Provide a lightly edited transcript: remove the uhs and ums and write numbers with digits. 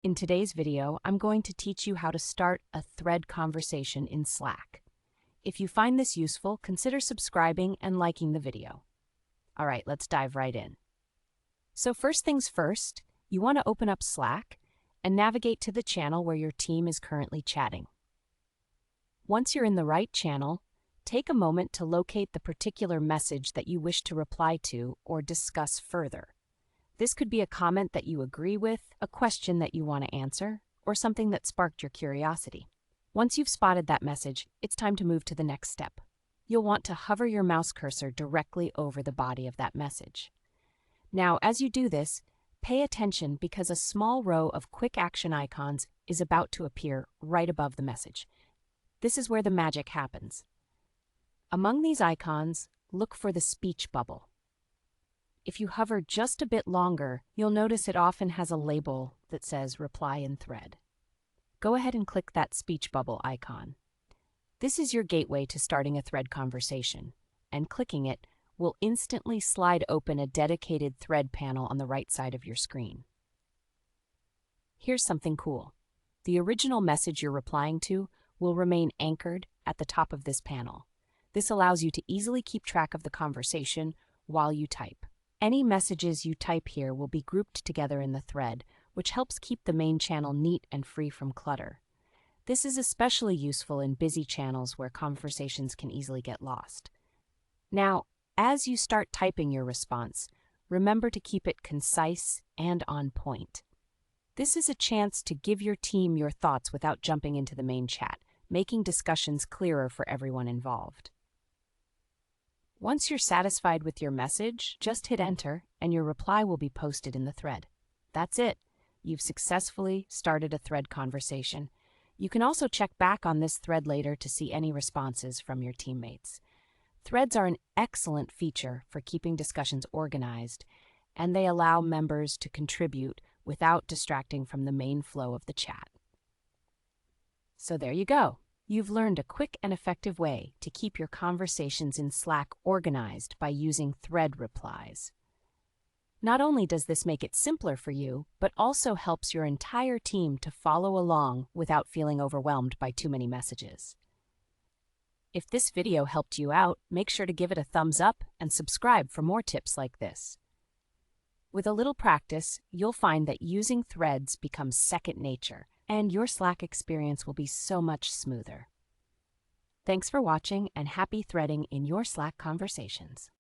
In today's video, I'm going to teach you how to start a thread conversation in Slack. If you find this useful, consider subscribing and liking the video. All right, let's dive right in. So first things first, you want to open up Slack and navigate to the channel where your team is currently chatting. Once you're in the right channel, take a moment to locate the particular message that you wish to reply to or discuss further. This could be a comment that you agree with, a question that you want to answer, or something that sparked your curiosity. Once you've spotted that message, it's time to move to the next step. You'll want to hover your mouse cursor directly over the body of that message. Now, as you do this, pay attention because a small row of quick action icons is about to appear right above the message. This is where the magic happens. Among these icons, look for the speech bubble. If you hover just a bit longer, you'll notice it often has a label that says Reply in Thread. Go ahead and click that speech bubble icon. This is your gateway to starting a thread conversation, and clicking it will instantly slide open a dedicated thread panel on the right side of your screen. Here's something cool. The original message you're replying to will remain anchored at the top of this panel. This allows you to easily keep track of the conversation while you type. Any messages you type here will be grouped together in the thread, which helps keep the main channel neat and free from clutter. This is especially useful in busy channels where conversations can easily get lost. Now, as you start typing your response, remember to keep it concise and on point. This is a chance to give your team your thoughts without jumping into the main chat, making discussions clearer for everyone involved. Once you're satisfied with your message, just hit enter and your reply will be posted in the thread. That's it. You've successfully started a thread conversation. You can also check back on this thread later to see any responses from your teammates. Threads are an excellent feature for keeping discussions organized, and they allow members to contribute without distracting from the main flow of the chat. So there you go. You've learned a quick and effective way to keep your conversations in Slack organized by using thread replies. Not only does this make it simpler for you, but also helps your entire team to follow along without feeling overwhelmed by too many messages. If this video helped you out, make sure to give it a thumbs up and subscribe for more tips like this. With a little practice, you'll find that using threads becomes second nature, and your Slack experience will be so much smoother. Thanks for watching and happy threading in your Slack conversations.